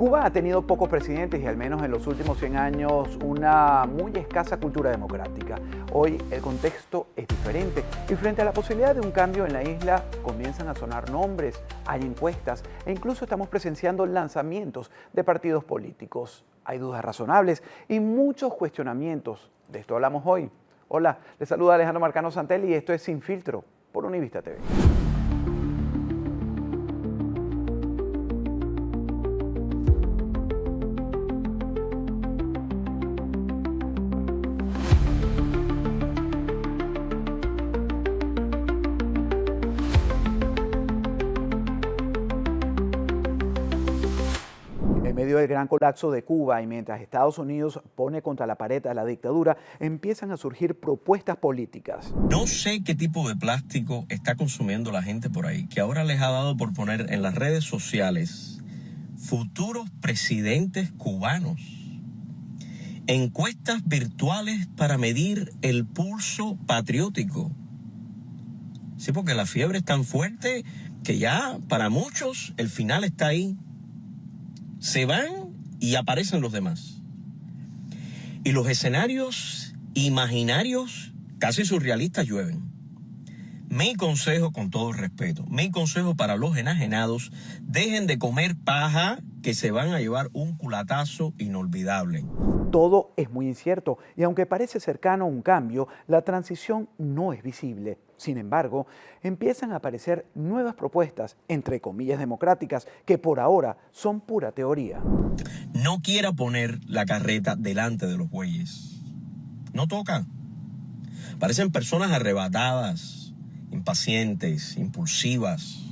Cuba ha tenido pocos presidentes y al menos en los últimos 100 años una muy escasa cultura democrática. Hoy el contexto es diferente y frente a la posibilidad de un cambio en la isla comienzan a sonar nombres, hay encuestas e incluso estamos presenciando lanzamientos de partidos políticos. Hay dudas razonables y muchos cuestionamientos. De esto hablamos hoy. Hola, les saluda Alejandro Marcano Santelli y esto es Sin Filtro por Univista TV. En medio del gran colapso de Cuba y mientras Estados Unidos pone contra la pared a la dictadura, empiezan a surgir propuestas políticas. No sé qué tipo de plástico está consumiendo la gente por ahí, que ahora les ha dado por poner en las redes sociales futuros presidentes cubanos, encuestas virtuales para medir el pulso patriótico. Sí, porque la fiebre es tan fuerte que ya para muchos el final está ahí. Se van y aparecen los demás. Y los escenarios imaginarios, casi surrealistas, llueven. Mi consejo, con todo respeto, mi consejo para los enajenados: dejen de comer paja, que se van a llevar un culatazo inolvidable. Todo es muy incierto y aunque parece cercano a un cambio, la transición no es visible. Sin embargo, empiezan a aparecer nuevas propuestas, entre comillas democráticas, que por ahora son pura teoría. No quiera poner la carreta delante de los bueyes. No toca. Parecen personas arrebatadas, impacientes, impulsivas,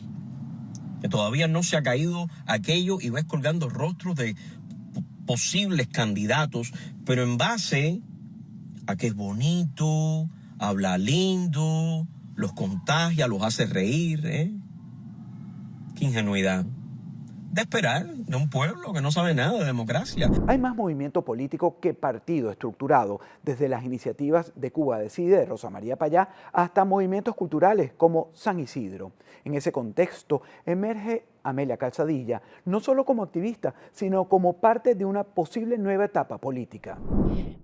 que todavía no se ha caído aquello y ves colgando rostros de posibles candidatos, pero en base a que es bonito, habla lindo, los contagia, los hace reír, ¿eh? Qué ingenuidad de esperar de un pueblo que no sabe nada de democracia. Hay más movimiento político que partido estructurado, desde las iniciativas de Cuba Decide de Rosa María Payá hasta movimientos culturales como San Isidro. En ese contexto emerge Amelia Calzadilla, no solo como activista, sino como parte de una posible nueva etapa política.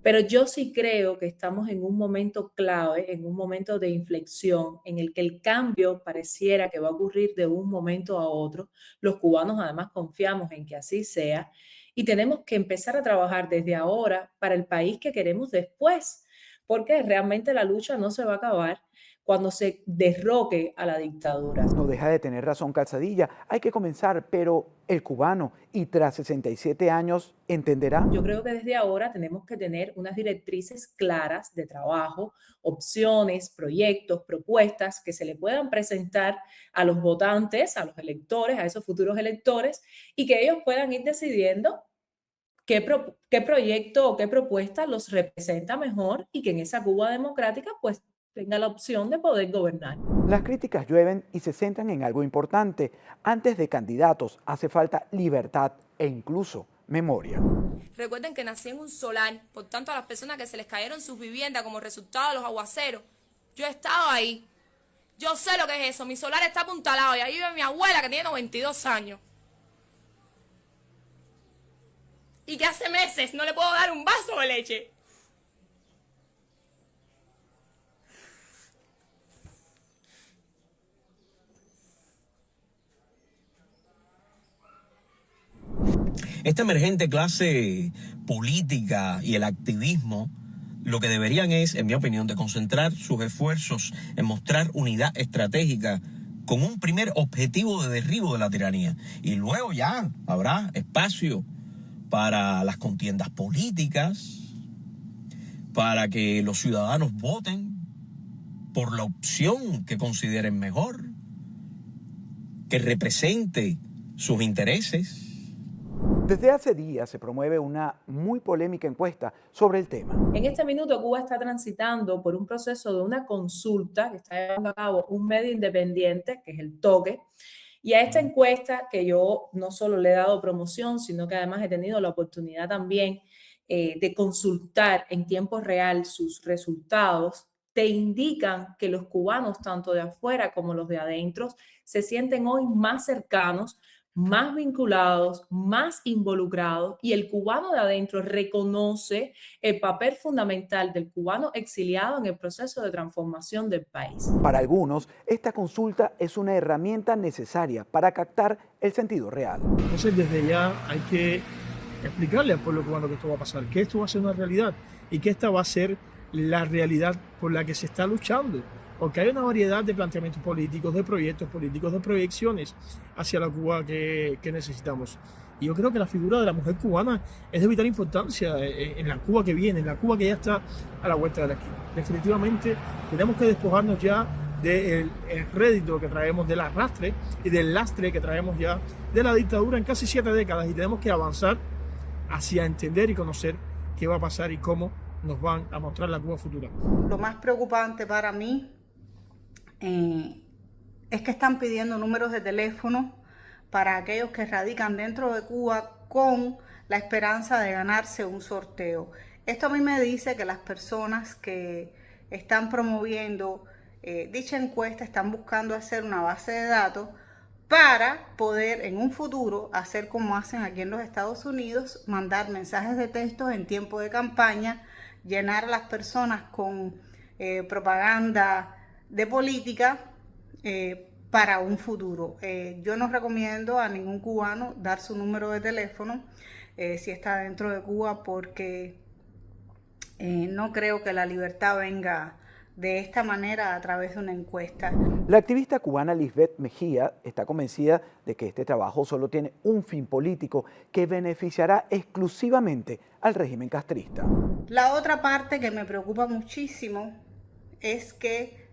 Pero yo sí creo que estamos en un momento clave, en un momento de inflexión, en el que el cambio pareciera que va a ocurrir de un momento a otro. Los cubanos además confiamos en que así sea y tenemos que empezar a trabajar desde ahora para el país que queremos después, porque realmente la lucha no se va a acabar cuando se derroque a la dictadura. No deja de tener razón Calzadilla, hay que comenzar, pero el cubano, y tras 67 años, ¿entenderá? Yo creo que desde ahora tenemos que tener unas directrices claras de trabajo, opciones, proyectos, propuestas que se le puedan presentar a los votantes, a los electores, a esos futuros electores, y que ellos puedan ir decidiendo qué proyecto o qué propuesta los representa mejor y que en esa Cuba democrática pues tenga la opción de poder gobernar. Las críticas llueven y se centran en algo importante. Antes de candidatos hace falta libertad e incluso memoria. Recuerden que nací en un solar, por tanto a las personas que se les cayeron sus viviendas como resultado de los aguaceros, yo he estado ahí. Yo sé lo que es eso, mi solar está apuntalado y ahí vive mi abuela que tiene 92 años. Y que hace meses no le puedo dar un vaso de leche. Esta emergente clase política y el activismo lo que deberían es, en mi opinión, de concentrar sus esfuerzos en mostrar unidad estratégica con un primer objetivo de derribo de la tiranía. Y luego ya habrá espacio para las contiendas políticas, para que los ciudadanos voten por la opción que consideren mejor, que represente sus intereses. Desde hace días se promueve una muy polémica encuesta sobre el tema. En este minuto Cuba está transitando por un proceso de una consulta que está llevando a cabo un medio independiente, que es el Toque, y a esta encuesta que yo no solo le he dado promoción, sino que además he tenido la oportunidad también de consultar en tiempo real sus resultados, te indican que los cubanos, tanto de afuera como los de adentro, se sienten hoy más cercanos más vinculados, más involucrados, y el cubano de adentro reconoce el papel fundamental del cubano exiliado en el proceso de transformación del país. Para algunos, esta consulta es una herramienta necesaria para captar el sentido real. Entonces, desde ya hay que explicarle al pueblo cubano que esto va a pasar, que esto va a ser una realidad y que esta va a ser la realidad por la que se está luchando. Porque hay una variedad de planteamientos políticos, de proyectos políticos, de proyecciones hacia la Cuba que necesitamos. Y yo creo que la figura de la mujer cubana es de vital importancia en la Cuba que viene, en la Cuba que ya está a la vuelta de la esquina. Definitivamente tenemos que despojarnos ya del rédito que traemos, del arrastre y del lastre que traemos ya de la dictadura en casi 7 décadas, y tenemos que avanzar hacia entender y conocer qué va a pasar y cómo nos van a mostrar la Cuba futura. Lo más preocupante para mí es que están pidiendo números de teléfono para aquellos que radican dentro de Cuba con la esperanza de ganarse un sorteo. Esto a mí me dice que las personas que están promoviendo dicha encuesta están buscando hacer una base de datos para poder en un futuro hacer como hacen aquí en los Estados Unidos, mandar mensajes de texto en tiempo de campaña, llenar a las personas con propaganda de política para un futuro. Yo no recomiendo a ningún cubano dar su número de teléfono si está dentro de Cuba, porque no creo que la libertad venga de esta manera a través de una encuesta. La activista cubana Lisbeth Mejía está convencida de que este trabajo solo tiene un fin político que beneficiará exclusivamente al régimen castrista. La otra parte que me preocupa muchísimo es que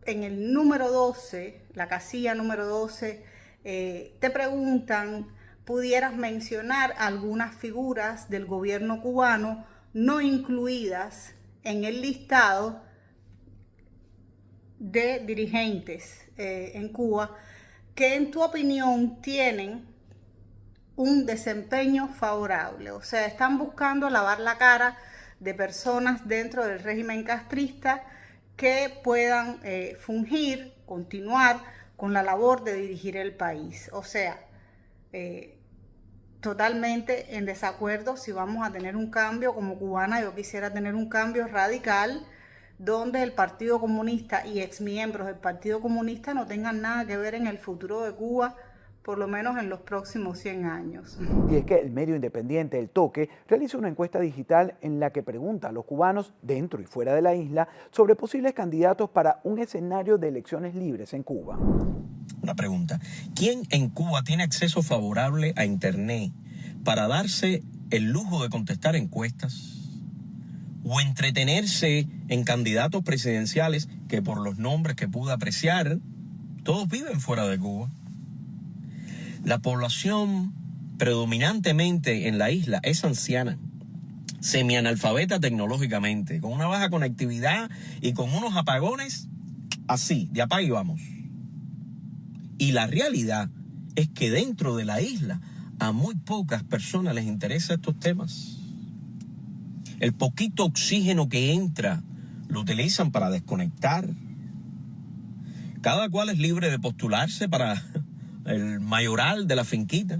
en el número 12, la casilla número 12, te preguntan, pudieras mencionar algunas figuras del gobierno cubano no incluidas en el listado de dirigentes en Cuba que en tu opinión tienen un desempeño favorable. O sea, están buscando lavar la cara de personas dentro del régimen castrista que puedan fungir, continuar con la labor de dirigir el país. O sea, totalmente en desacuerdo. Si vamos a tener un cambio, como cubana yo quisiera tener un cambio radical donde el Partido Comunista y exmiembros del Partido Comunista no tengan nada que ver en el futuro de Cuba, por lo menos en los próximos 100 años. Y es que el medio independiente El Toque realiza una encuesta digital en la que pregunta a los cubanos dentro y fuera de la isla sobre posibles candidatos para un escenario de elecciones libres en Cuba. Una pregunta: ¿quién en Cuba tiene acceso favorable a Internet para darse el lujo de contestar encuestas o entretenerse en candidatos presidenciales que, por los nombres que pude apreciar, todos viven fuera de Cuba? La población predominantemente en la isla es anciana, semianalfabeta tecnológicamente, con una baja conectividad y con unos apagones así, de apague y vamos. Y la realidad es que dentro de la isla a muy pocas personas les interesan estos temas. El poquito oxígeno que entra lo utilizan para desconectar. Cada cual es libre de postularse para el mayoral de la finquita,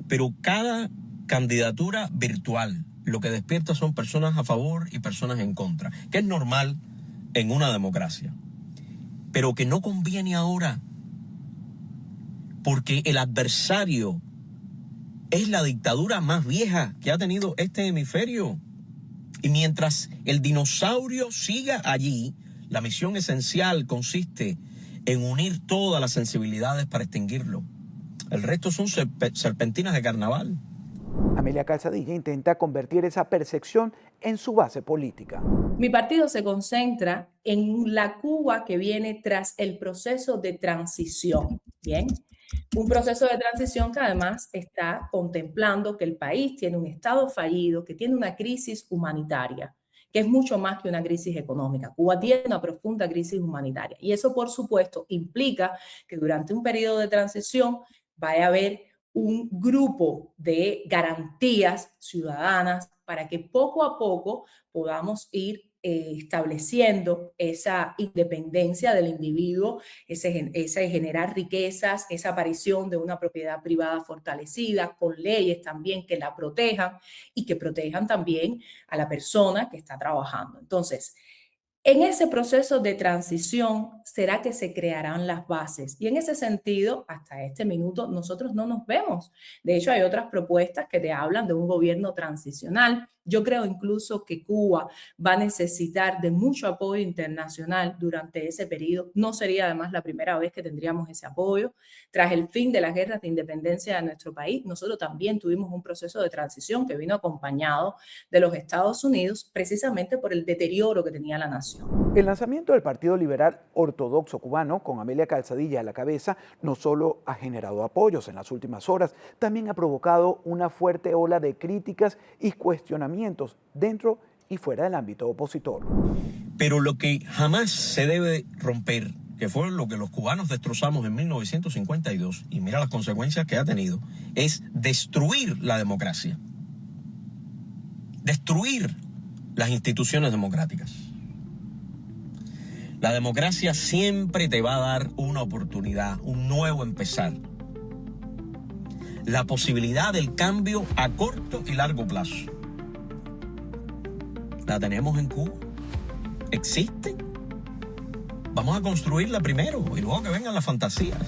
pero cada candidatura virtual lo que despierta son personas a favor y personas en contra, que es normal en una democracia, pero que no conviene ahora, porque el adversario es la dictadura más vieja que ha tenido este hemisferio, y mientras el dinosaurio siga allí, la misión esencial consiste en unir todas las sensibilidades para extinguirlo. El resto son serpentinas de carnaval. Amelia Calzadilla intenta convertir esa percepción en su base política. Mi partido se concentra en la Cuba que viene tras el proceso de transición, ¿bien? Un proceso de transición que además está contemplando que el país tiene un Estado fallido, que tiene una crisis humanitaria, que es mucho más que una crisis económica. Cuba tiene una profunda crisis humanitaria y eso, por supuesto, implica que durante un periodo de transición vaya a haber un grupo de garantías ciudadanas para que poco a poco podamos ir estableciendo esa independencia del individuo, ese generar riquezas, esa aparición de una propiedad privada fortalecida, con leyes también que la protejan y que protejan también a la persona que está trabajando. Entonces, en ese proceso de transición será que se crearán las bases. Y en ese sentido, hasta este minuto, nosotros no nos vemos. De hecho, hay otras propuestas que te hablan de un gobierno transicional. Yo creo incluso que Cuba va a necesitar de mucho apoyo internacional durante ese periodo. No sería además la primera vez que tendríamos ese apoyo. Tras el fin de las guerras de independencia de nuestro país, nosotros también tuvimos un proceso de transición que vino acompañado de los Estados Unidos precisamente por el deterioro que tenía la nación. El lanzamiento del Partido Liberal Ortodoxo Cubano, con Amelia Calzadilla a la cabeza, no solo ha generado apoyos en las últimas horas, también ha provocado una fuerte ola de críticas y cuestionamientos dentro y fuera del ámbito opositor. Pero lo que jamás se debe romper, que fue lo que los cubanos destrozamos en 1952, y mira las consecuencias que ha tenido, es destruir la democracia, destruir las instituciones democráticas. La democracia siempre te va a dar una oportunidad, un nuevo empezar. La posibilidad del cambio a corto y largo plazo. ¿La tenemos en Cuba? ¿Existe? Vamos a construirla primero y luego que vengan las fantasías.